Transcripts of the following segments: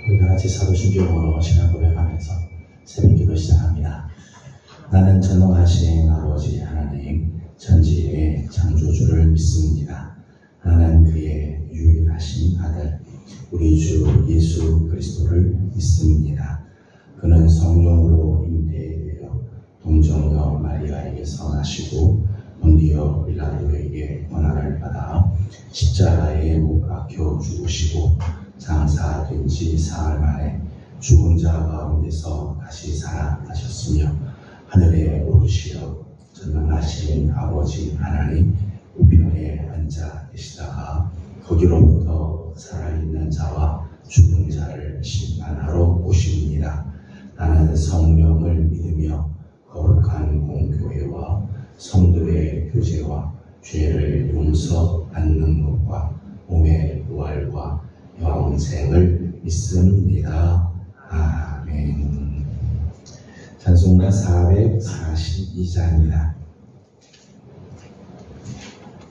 우리 다 같이 사도신경으로 신앙 고백하면서 새벽기도 시작합니다. 나는 전능하신 아버지 하나님 천지의 창조주를 믿습니다. 나는 그의 유일하신 아들 우리 주 예수 그리스도를 믿습니다. 그는 성령으로 잉태되어 동정녀 마리아에게서 나시고 본디오 빌라도에게 고난을 받아 십자가에 못 박혀 죽으시고 장사된 지 사흘 만에 죽은 자 가운데서 다시 살아나셨으며 하늘에 오르시어 전능하신 아버지 하나님 우편에 앉아 계시다가 거기로부터 살아있는 자와 죽은 자를 심판하러 오십니다. 나는 성령을 믿으며 거룩한 공교회와 성도의 교제와 죄를 용서받는 것과 몸의 부활과 영생을 믿습니다. 아멘. 찬송가 442장입니다.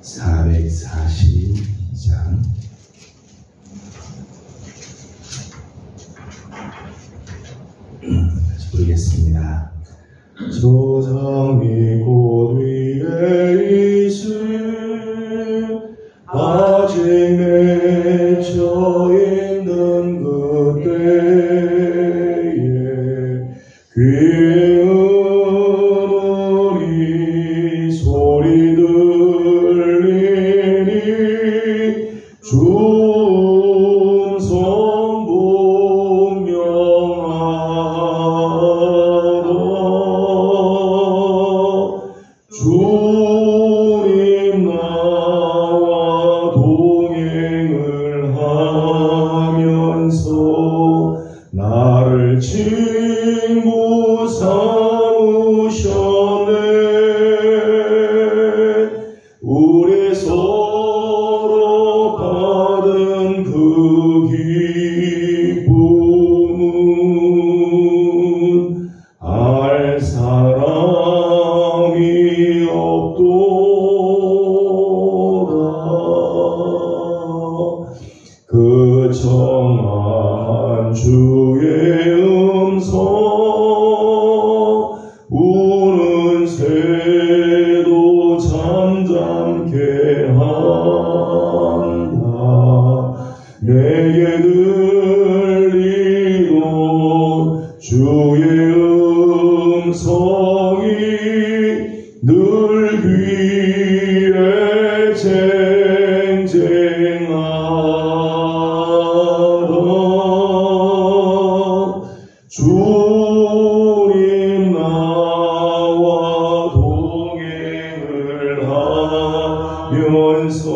442장 같이 부르겠습니다. 조상이 곧 위에 있을 아직 맺혀 있는 그때에 귀에 우리 소리 들리니 중성 분명하다. 주님 나와 동행을 하면서 나를 친구 삼으셨네. 우리 서로 받은 그 기쁨은 알 사람이 없도다. 그 정한 주의 음성 우는 새도 잠잠게 한다. 내게 들리던 주의 음성이 늘 귀에 쟁쟁하다. 주님 나와 동행을 하면서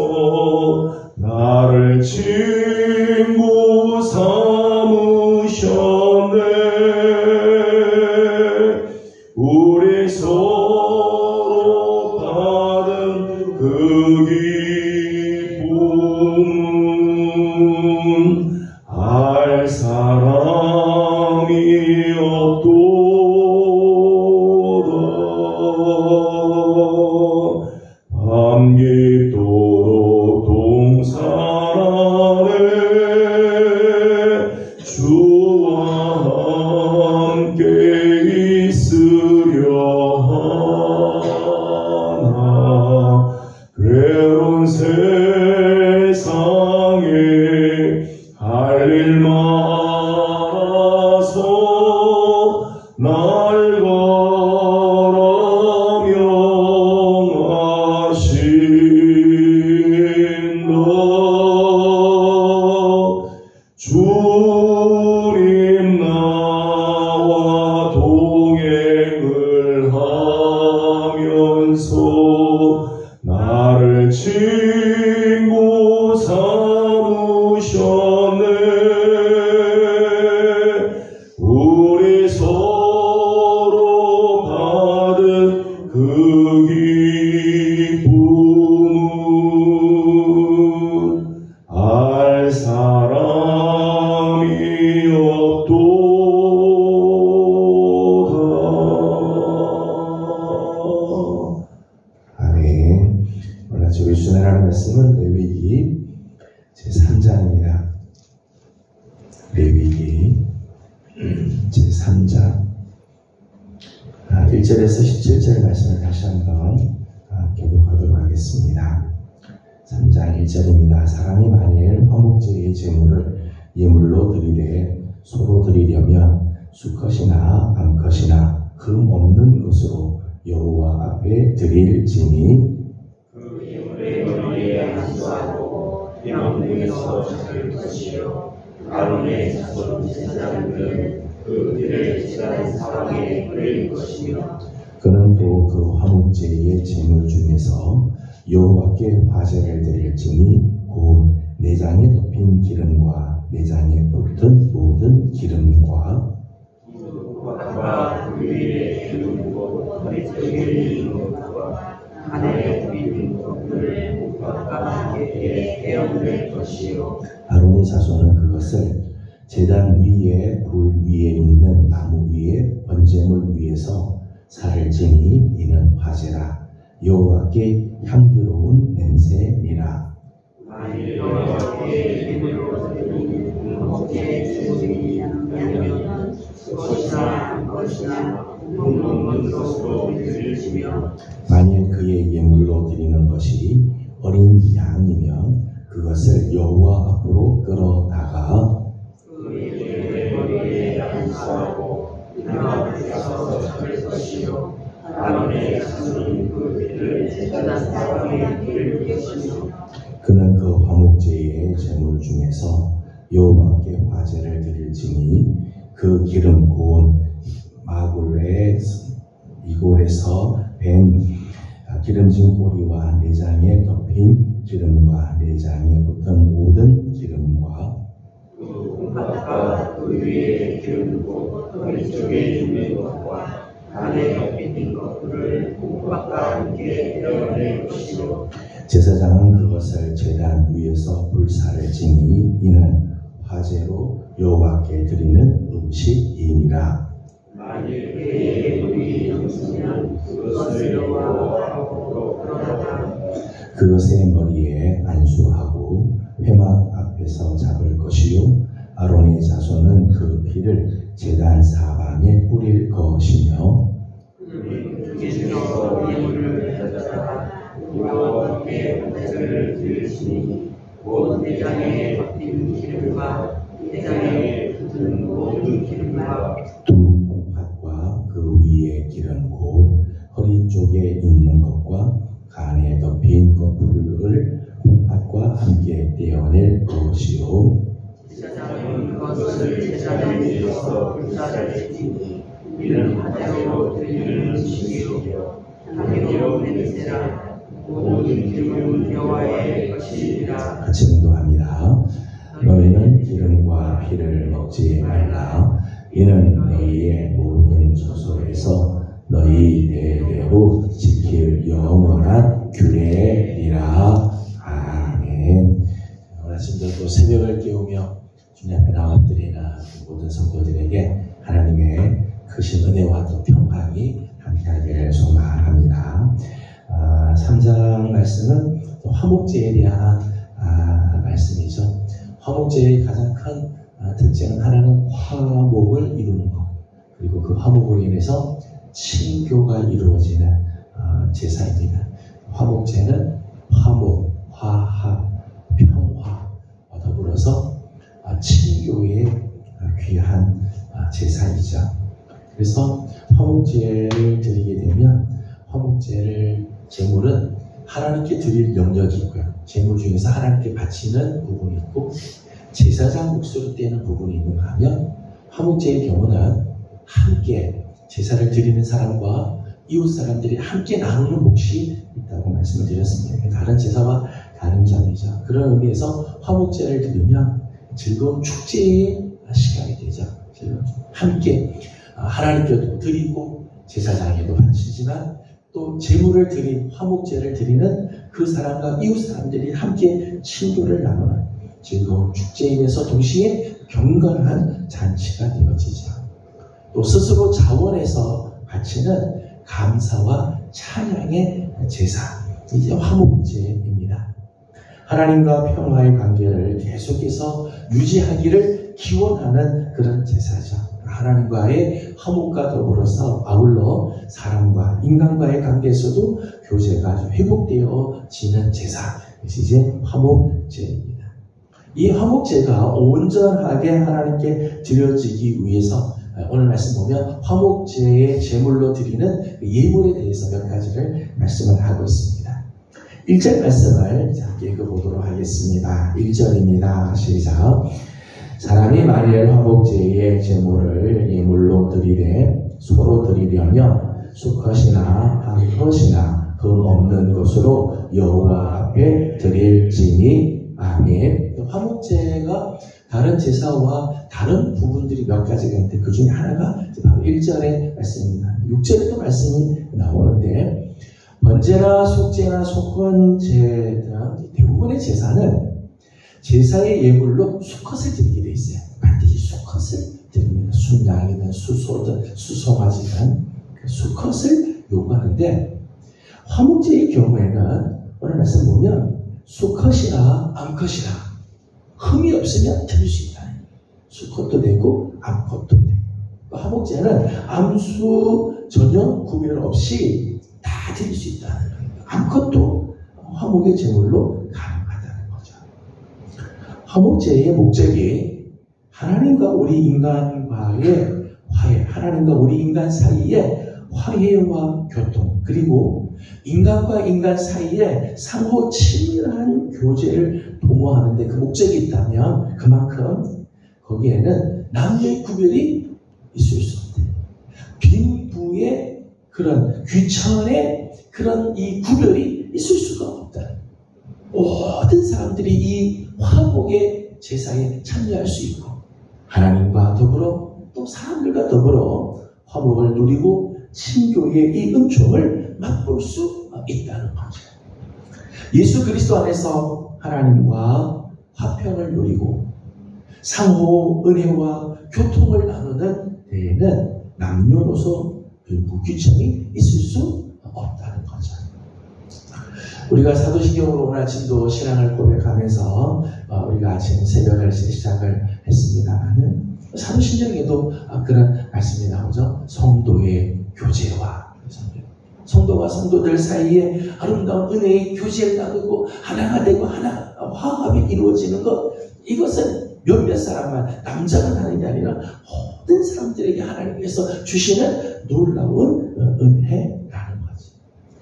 나를 친구 삼으셨네. 우리 서로 받은 그 기쁨은 알 사람이 없도다. 밤 깊도록 동산 아래 주와 함께 있으려 하나. 괴로운 세상에 할 일 많아서 날 걸어 명하신다. 주님 나와 동행을 하면서 나를 친구 삼으셨네. 우리 서로 받은 그 기쁨은 알 사람이 없도다. 아멘. 오늘 주의 주내라는 말씀은 레위기 제3장입니다. 레위기 3장 1절에서 17절 말씀을 다시 한번 교독하도록 하겠습니다. 3장 1절입니다. 사람이 만일 화목제의 제물을 예물로 드리되 소로 드리려면 수컷이나 암컷이나 흠 없는 것으로 여호와 앞에 드릴지니 그 예물의 머리에 안수하고 뼈망둥에서 잡을 것이요 아론의 자손 제사장들은 그 들을 제단 사방에 뿌릴 것이며 그는 또 그 화목제의 제물 중에서 여호와께 화제를 드릴지니 곧 내장에 덮인 기름과 내장에 붙은 모든 기름과 과 그 위에 기름과 허리 쪽에 있는 것과 하늘에 있는 것들을 목과 함께 깨어낼 것이요 아론의 자손은 그것을 제단 위에 불 위에 있는 나무 위에 번제물 위에서 살을 지니 이는 화제라 여호와께 향기로운 냄새니라. 만일 여호와께 예물로 드리는 화목제의 제물이라면 수컷이나 암컷이나 흠 없는 것으로 드릴지며 만일 그의 예물로 드리는 것이 어린 양이면 그것을 여호와 앞으로 끌어다가 그 예물의 머리에 안수하고 뼈망둥에서 잡을 것이요 아론의 자손은 그 피를 제단 사방에 뿌릴 것이며 그는 그 화목제의 제물 중에서 여호와께 화제를 드릴지니 그 기름 고운 마굴의 이골에서 밴 기름진 꼬리와 내장에 덮인 기름과 내장에 붙은 모든 기름과 그 콩팥과 그 위에 기름고 허리 쪽에 있는 것과 안에 덮인 것들을 콩팥과 함께 떼어낼 것이요 제사장은 그것을 제단 위에서 불사를 지니 이는 화제로 여호와께 드리는 음식이니라. 만일 그의 예물이 넘치면 그것을 여호와 앞으로 끌어다가 그것의 머리에 안수하고 회막 앞에서 잡을 것이요 아론의 자손은 그 피를 제단 사방에 뿌릴 것이며 그 중에서 예물을 가져다가 여호와께 화제를 드리시니 곧 내장에 덮인 기름과 내장에 붙은 모든 기름과 두 콩팥과 그 위에 기름 곧 허리 쪽에 있는 것과 간에 덮인 것불을 콩팥과 함께 떼어낼 것이요 제사장은 그것을 제사장 위에서 불사를 지니 이는 화제로 드리는 음식이요 향기로운 냄새라 모든 기름은 여호와의 것이니라. 같이 운동합니다. 너희는 기름과 피를 먹지 말라. 이는 너희의 모든 처소에서 너희 대대로 지킬 영원한 규례니라. 아멘. 오늘 아침도 또 새벽을 깨우며 주님 앞에 나와드리는 모든 성도들에게 하나님의 크신 은혜와 또 평강이 함께하기를 소망합니다. 3장 말씀은 화목제에 대한 말씀이죠. 화목제의 가장 큰 특징은 하나는 화목을 이루는 것, 그리고 그 화목으로 인해서 친교가 이루어지는 제사입니다. 화목제는 화목, 화합, 평화 더불어서 친교의 귀한 제사이죠. 그래서 화목제를 드리게 되면 화목제를 제물은 하나님께 드릴 영역이 있고요. 제물 중에서 하나님께 바치는 부분이 있고 제사장 몫으로 떼는 부분이 있는가 하면 화목제의 경우는 함께 제사를 드리는 사람과 이웃 사람들이 함께 나누는 몫이 있다고 말씀을 드렸습니다. 다른 제사와 다른 점이죠. 그런 의미에서 화목제를 드리면 즐거운 축제의 시간이 되죠. 함께 하나님께도 드리고 제사장에도 바치지만 또 제물을 드린 화목제를 드리는 그 사람과 이웃 사람들이 함께 친교를 나누는 즐거운 축제이면서 동시에 경건한 잔치가 되어지죠. 또 스스로 자원해서 바치는 감사와 찬양의 제사, 이제 화목제입니다. 하나님과 평화의 관계를 계속해서 유지하기를 기원하는 그런 제사죠. 하나님과의 화목과 더불어서 아울러 사람과 인간과의 관계에서도 교제가 회복되어지는 제사, 그것이 이제 화목제입니다. 이 화목제가 온전하게 하나님께 드려지기 위해서 오늘 말씀 보면 화목제의 제물로 드리는 예물에 대해서 몇 가지를 말씀을 하고 있습니다. 1절 말씀을 읽어보도록 하겠습니다. 1절입니다. 시작. 사람이 만일 화목제의 제물을 예물로 드리되 서로 드리려면 수컷이나 암컷이나 흠 없는 것으로 여호와 앞에 드릴지니 아멘. 화목제가 다른 제사와 다른 부분들이 몇 가지가 있는데 그 중에 하나가 바로 1절의 말씀입니다. 6절에도 말씀이 나오는데 번제나 속제나 속건제 등 대부분의 제사는 제사의 예물로 수컷을 드리게 돼 있어요. 반드시 수컷을 드립니다. 순양이든 수소든 수송아지든 수컷을 요구하는데 화목제의 경우에는 오늘 말씀 보면 수컷이나 암컷이나 흠이 없으면 드릴 수 있다. 수컷도 되고 암컷도 되고. 화목제는 암수 전혀 구별 없이 다 드릴 수 있다는 거예요. 암컷도 화목의 제물로 가능하다는 거죠. 화목제의 목적이 하나님과 우리 인간과의 화해, 하나님과 우리 인간 사이의 화해와 교통, 그리고 인간과 인간 사이에 상호 친밀한 교제를 도모하는데 그 목적이 있다면 그만큼 거기에는 남녀의 구별이 있을 수 없대요. 빈부의 그런 귀천의 그런 이 구별이 있을 수가 없다. 모든 사람들이 이 화목의 제사에 참여할 수 있고 하나님과 더불어 또 사람들과 더불어 화목을 누리고 신교의 이 은총을 맛볼 수 있다는 거죠. 예수 그리스도 안에서 하나님과 화평을 누리고 상호 은혜와 교통을 나누는 데에는 남녀노소 무귀천이 있을 수 없다는 거죠. 우리가 사도신경으로 오늘 아침도 신앙을 고백하면서 우리가 아침 새벽을 시작을 했습니다만은 사도신경에도 그런 말씀이 나오죠. 성도의 교제와 성도와 성도들 사이에 아름다운 은혜의 교제를 나누고 하나가 되고 하나 화합이 이루어지는 것, 이것은 몇몇 사람만 남자만 하는 게 아니라 모든 사람들에게 하나님께서 주시는 놀라운 은혜라는 거지.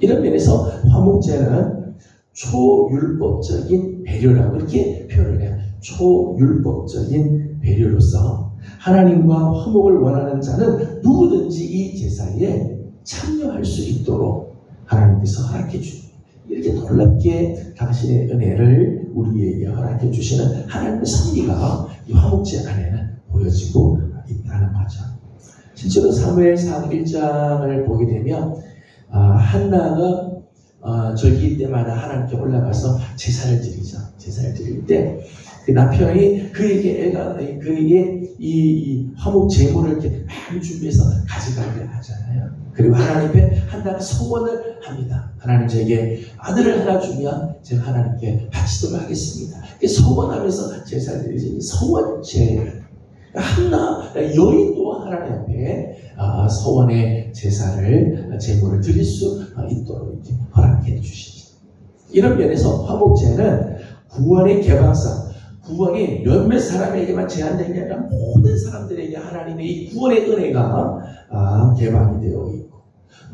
이런 면에서 화목제는 초율법적인 배려라고 이렇게 표현을 해요. 초율법적인 배려로서 하나님과 화목을 원하는 자는 누구든지 이 제사에 참여할 수 있도록 하나님께서 허락해 주십니다. 이렇게 놀랍게 당신의 은혜를 우리에게 허락해 주시는 하나님의 섭리가 이 화목제 안에는 보여지고 있다는 거죠. 실제로 사무엘상 1장을 보게 되면 한나가 절기 때마다 하나님께 올라가서 제사를 드리죠. 제사를 드릴 때 그 남편이 그에게 이 화목 제물을 이렇게 많이 준비해서 가져가게 하잖아요. 그리고 하나님 앞에 한나가 소원을 합니다. 하나님 저에게 아들을 하나 주면 제가 하나님께 바치도록 하겠습니다. 소원하면서 제사를 드리지 소원제. 한나 여인도 하나님 앞에 소원의 제사를 제물을 드릴 수 있도록 이렇게 허락해 주시죠. 이런 면에서 화목제는 구원의 개방성, 구원이 몇몇 사람에게만 제한된 게 아니라 모든 사람들에게 하나님의 이 구원의 은혜가 개방이 되어 있고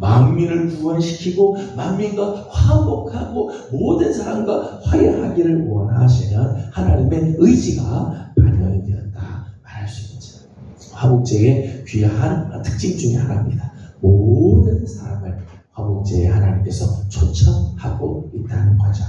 만민을 구원시키고 만민과 화목하고 모든 사람과 화해하기를 원하시는 하나님의 의지가 반영이 되었다 말할 수 있죠. 화목제의 귀한 특징 중에 하나입니다. 모든 사람을 화목제에 하나님께서 초청하고 있다는 거죠.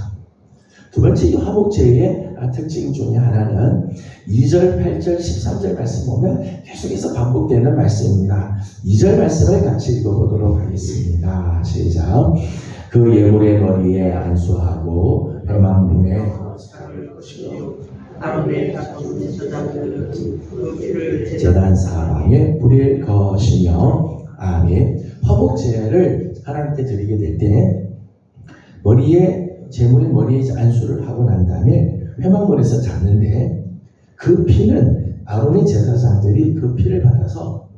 두 번째 이 화목제의 특징 중에 하나는 2절, 8절, 13절 말씀 보면 계속해서 반복되는 말씀입니다. 2절 말씀을 같이 읽어보도록 하겠습니다. 시작. 그 예물의 머리에 안수하고 회막문에 제단 사방에 불을 거시며 아멘. 화목제를 하나님께 드리게 될 때 제물의 머리에 안수를 하고 난 다음에 회막문에서 잡는데 그 피는 아론의 제사장들이 그 피를 받아서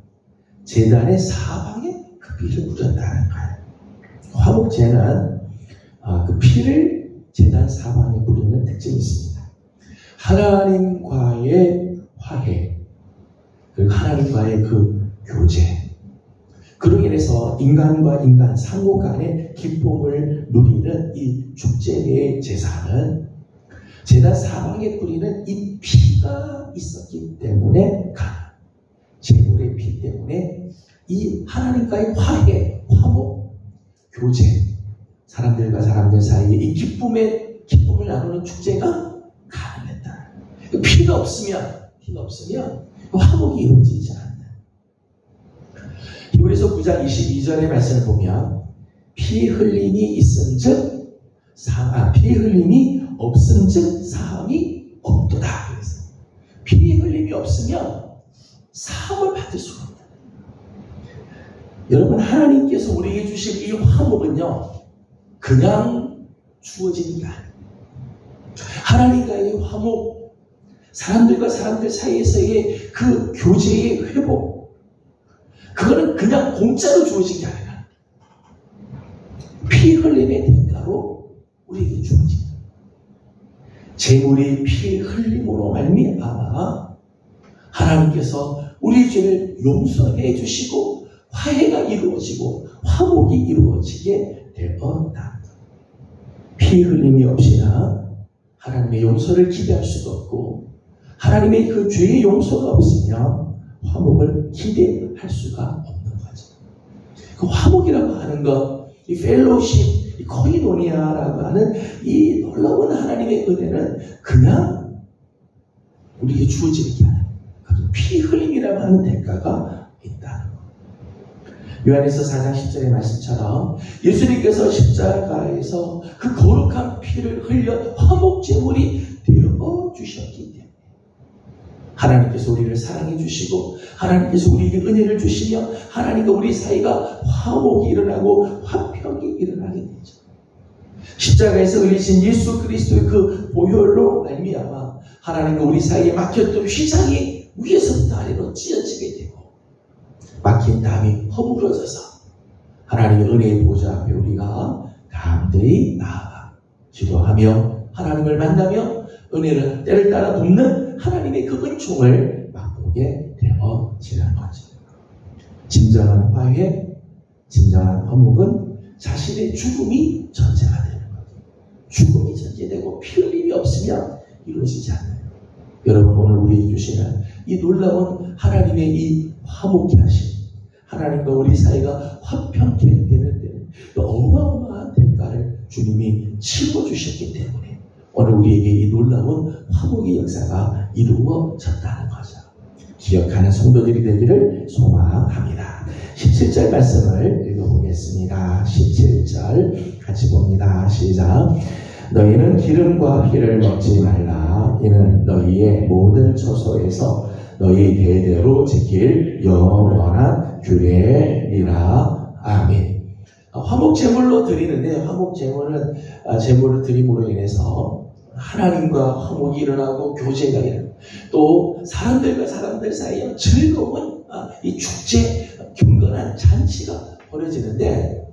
제단의 사방에 그 피를 뿌렸다는 거예요. 화목제는 그 피를 제단 사방에 뿌리는 특징이 있습니다. 하나님과의 화해, 그리고 하나님과의 그 교제, 그로 인해서 인간과 인간 상호 간의 기쁨을 누리는 이 축제의 제사는 제단 사방에 뿌리는 이 피가 있었기 때문에 제물의 피 때문에 이 하나님과의 화해, 화목, 교제, 사람들과 사람들 사이에 이 기쁨을 나누는 축제가 가능했다. 피가 없으면 화목이 이루어지지 않는다. 히브리서 9장 22절의 말씀을 보면 피 흘림이 있은즉 피 흘림이 없은즉 사함이 없도다. 그래서 피 흘림이 없으면 사함을 받을 수가 없다. 여러분, 하나님께서 우리에게 주실 이 화목은요, 그냥 주어지는 게 아니에요. 하나님과의 화목, 사람들과 사람들 사이에서의 그 교제의 회복, 그거는 그냥 공짜로 주어진 게 아니라 피 흘림의 대가로 우리에게 주어진 거예요. 제물이 피 흘림으로 말미암아 하나님께서 우리 죄를 용서해 주시고 화해가 이루어지고 화목이 이루어지게 되었다. 피 흘림이 없이나 하나님의 용서를 기대할 수도 없고 하나님의 그 죄의 용서가 없으면 화목을 기대할 수가 없는 거죠. 그 화목이라고 하는 것, 이 펠로십, 이 코이노니아라고 하는 이 놀라운 하나님의 은혜는 그냥 우리에게 주어지는 게 아니에요. 피 흘림이라고 하는 대가가 있다는 것. 요한에서 4장 10절의 말씀처럼 예수님께서 십자가에서 그 거룩한 피를 흘려 화목제물이 되어 주셨기 때문에 하나님께서 우리를 사랑해 주시고 하나님께서 우리에게 은혜를 주시며 하나님과 우리 사이가 화목이 일어나고 화평이 일어나게 되죠. 십자가에서 흘리신 예수 그리스도의 그 보혈로 말미암아 하나님과 우리 사이에 막혔던 휘장이 위에서부터 아래로 찢어지게 되고 막힌 담이 허물어져서 하나님의 은혜의 보좌 앞에 우리가 담대히 나아가 기도하며 하나님을 만나며 은혜를 때를 따라 돕는 하나님의 그 은총을 맛보게 되어지는 거죠. 진정한 화해, 진정한 화목은 자신의 죽음이 전제가 되는 거죠. 죽음이 전제되고 피 흘림이 없으면 이루어지지 않아요. 여러분, 오늘 우리에게 주시는 이 놀라운 하나님의 이 화목케 하심, 하나님과 우리 사이가 화평케 되는 데는 어마어마한 대가를 주님이 치러주셨기 때문에 오늘 우리에게 이 놀라운 화목의 역사가 이루어졌다는 거죠. 기억하는 성도들이 되기를 소망합니다. 17절 말씀을 읽어보겠습니다. 17절 같이 봅니다. 시작. 너희는 기름과 피를 먹지 말라. 이는 너희의 모든 처소에서 너희 대대로 지킬 영원한 규례니라. 아멘. 화목제물로 드리는데 화목제물은 제물을 드림으로 인해서 하나님과 화목이 일어나고 교제가 일어나고 또 사람들과 사람들 사이에 즐거운 이 축제, 경건한 잔치가 벌어지는데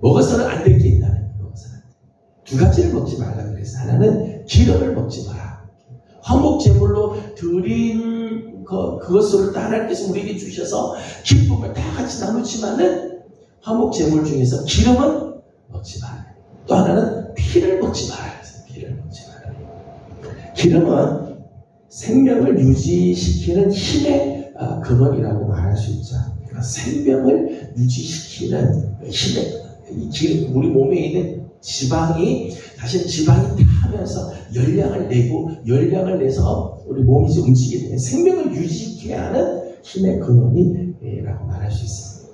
먹어서는 안 될 게 있다는 거예요. 두 가지를 먹지 말라 그래서 하나는 기름을 먹지 마라. 화목제물로 드린 그것을 하나님께서 우리에게 주셔서 기쁨을 다 같이 나누지만은 화목제물 중에서 기름은 먹지 마라. 또 하나는 피를 먹지 마라. 피를 먹지 마라. 기름은 생명을 유지시키는 힘의 근원이라고 말할 수 있죠. 그러니까 생명을 유지시키는 힘의 기름, 우리 몸에 있는 지방이 다시 지방이 타면서 열량을 내서 우리 몸이 움직이게 되는 생명을 유지케 하는 힘의 근원이라고 말할 수 있습니다.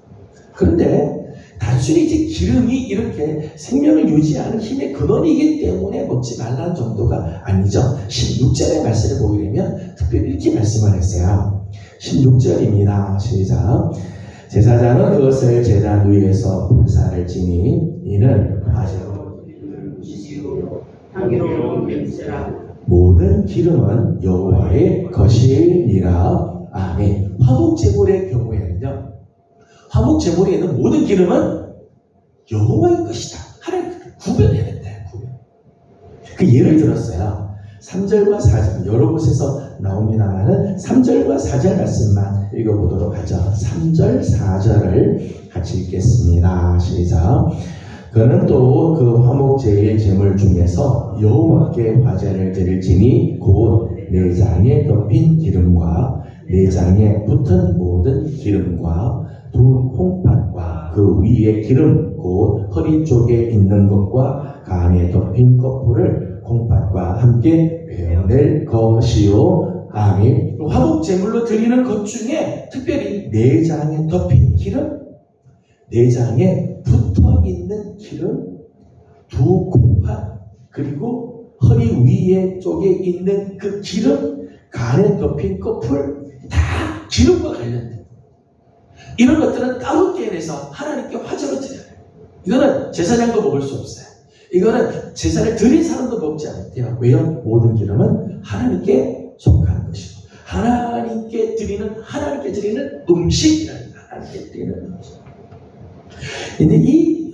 그런데 단순히 이제 기름이 이렇게 생명을 유지하는 힘의 근원이기 때문에 먹지 말라는 정도가 아니죠. 16절의 말씀을 보게 되면 특별히 이렇게 말씀을 했어요. 16절입니다. 시작. 제사장은 그것을 제단 위에서 불사를 지니 이는 화제로 향기로운 냄새라 모든 기름은 여호와의 것이니라. 아멘. 화목제물의 경우에는요, 화목제물에 있는 모든 기름은 여호와의 것이다. 하나님 구별해야 된다. 구별. 그 예를 들었어요. 3절과 4절 여러 곳에서 나옵니다만은 3절과 4절 말씀만 읽어보도록 하죠. 3절 4절을 같이 읽겠습니다. 시작. 그는 또 그 화목제의 제물 중에서 여호와께 화제를 드릴지니 곧 내장에 덮인 기름과 내장에 붙은 모든 기름과 두 콩팥과 그 위에 기름 곧 허리 쪽에 있는 것과 간에 덮인 거풀을 콩팥과 함께 베어낼 것이요. 아멘. 화목제물로 드리는 것 중에 특별히 내장에 덮인 기름, 내장에 붙어있는 기름, 두 콩팥, 그리고 허리 위에 쪽에 있는 그 기름, 간에 덮인 거풀, 다 기름과 관련된 이런 것들은 따로 떼내서 하나님께 화제로 드려요. 이거는 제사장도 먹을 수 없어요. 이거는 제사를 드린 사람도 먹지 않대요. 왜요? 모든 기름은 하나님께 속한 것이고 하나님께 드리는 음식이랍니다. 하나님께 드리는 음식. 근데 이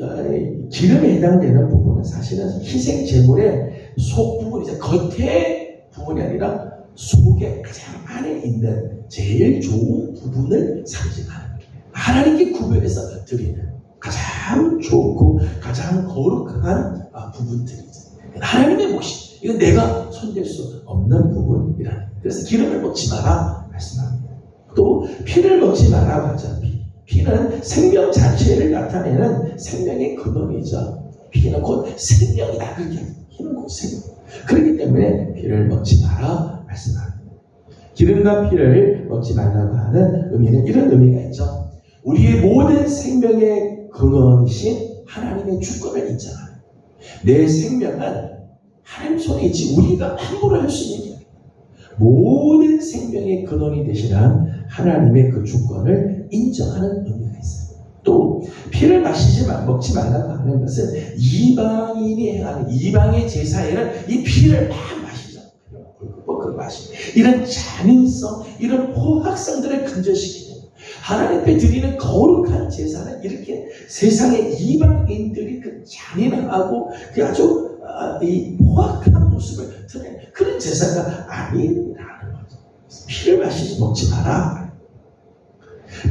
기름에 해당되는 부분은 사실은 희생 제물의 속 부분이죠. 겉에 부분이 아니라 속에 가장 안에 있는 제일 좋은 부분을 상징하는 하나님께 구별해서 드리는 가장 좋고 가장 거룩한 부분들이죠. 하나님의 몫이 이건 내가 손댈 수 없는 부분이라. 그래서 기름을 먹지 마라 말씀합니다. 또 피를 먹지 마라 하죠. 피는 생명 자체를 나타내는 생명의 근원이죠. 피는 곧 생명이다. 피는 곧 생명. 그렇기 때문에 피를 먹지 마라 말씀합니다. 기름과 피를 먹지 말라고 하는 의미는 이런 의미가 있죠. 우리의 모든 생명의 근원이신 하나님의 주권을 인정하는, 내 생명은 하나님 손에 있지 우리가 함부로 할 수 있는 게 모든 생명의 근원이 되시는 하나님의 그 주권을 인정하는 의미가 있어요. 또 피를 먹지 말라고 하는 것은 이방인이 행하는 이방의 제사에는 이 피를 막 마시죠. 그 마시 이런 잔인성, 이런 포악성들을 근절시키는 하나님 앞에 드리는 거룩한 제사는 이렇게 세상의 이방인들이 그 잔인하고 그 아주 이 포악한 모습을 드러내는 그런 제사가 아니라는 거죠. 피를 먹지 마라.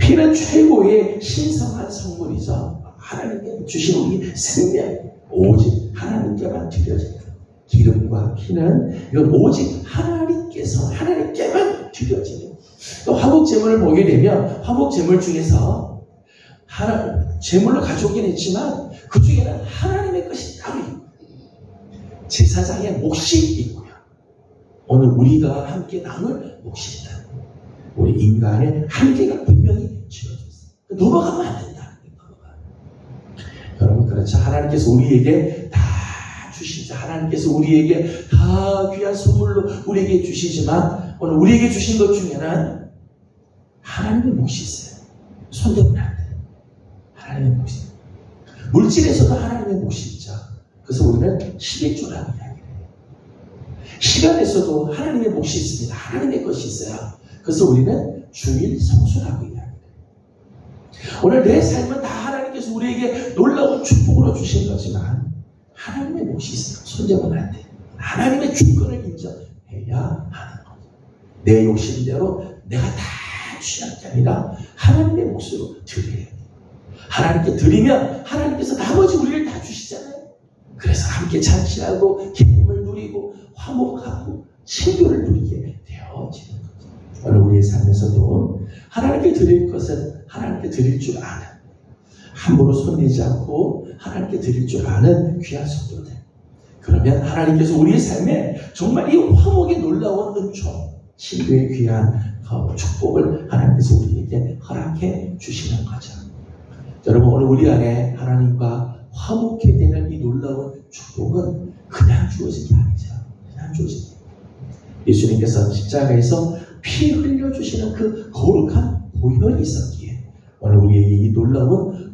피는 최고의 신성한 선물이죠. 하나님께 주신 우리 생명, 오직 하나님께만 드려져요. 기름과 피는 이건 오직 하나님께만 드려지는. 또 화목제물을 보게 되면 화목제물 중에서 제물로 가져오긴 했지만 그 중에는 하나님의 것이 따로 있고 제사장의 몫이 있고요. 오늘 우리가 함께 나눌 몫이 있다. 우리 인간의 한계가 분명히 지어졌어요. 넘어가면 안 된다. 여러분 그렇죠. 하나님께서 우리에게 다 주시죠. 하나님께서 우리에게 다 귀한 선물로 우리에게 주시지만 오늘 우리에게 주신 것 중에는 하나님의 몫이 있어요. 손대면 안 돼요. 하나님의 몫이 있어요. 물질에서도 하나님의 몫이 있죠. 그래서 우리는 11조라고 이야기해요. 시간에서도 하나님의 몫이 있습니다. 하나님의 것이 있어요. 그래서 우리는 주일 성수라고 이야기해요. 오늘 내 삶은 다 하나님께서 우리에게 놀라운 축복으로 주신 거지만 하나님의 몫이 있어요. 손대면 안 돼요. 하나님의 주권을 인정해야 하는 거죠. 내 욕심대로 내가 다 취할 게 아니라 하나님의 몫으로 드려야 돼요. 하나님께 드리면 하나님께서 나머지 우리를 다 주시잖아요. 그래서 함께 잔치하고 기쁨을 누리고 화목하고 친교를 누리게 되어지는 거죠. 오늘 우리의 삶에서도 하나님께 드릴 것은 하나님께 드릴 줄 아는, 함부로 손대지 않고 하나님께 드릴 줄 아는 귀한 성도들. 그러면 하나님께서 우리의 삶에 정말 이 화목의 놀라운 은총, 친교의 귀한 축복을 하나님께서 우리에게 허락해 주시는 거죠. 여러분 오늘 우리 안에 하나님과 화목해 되는 이 놀라운 축복은 그냥 주어진 게 아니죠. 그냥 주어진 게. 예수님께서 십자가에서 피 흘려주시는 그 거룩한 보혈이 있었기에 오늘 우리에게 이 놀라운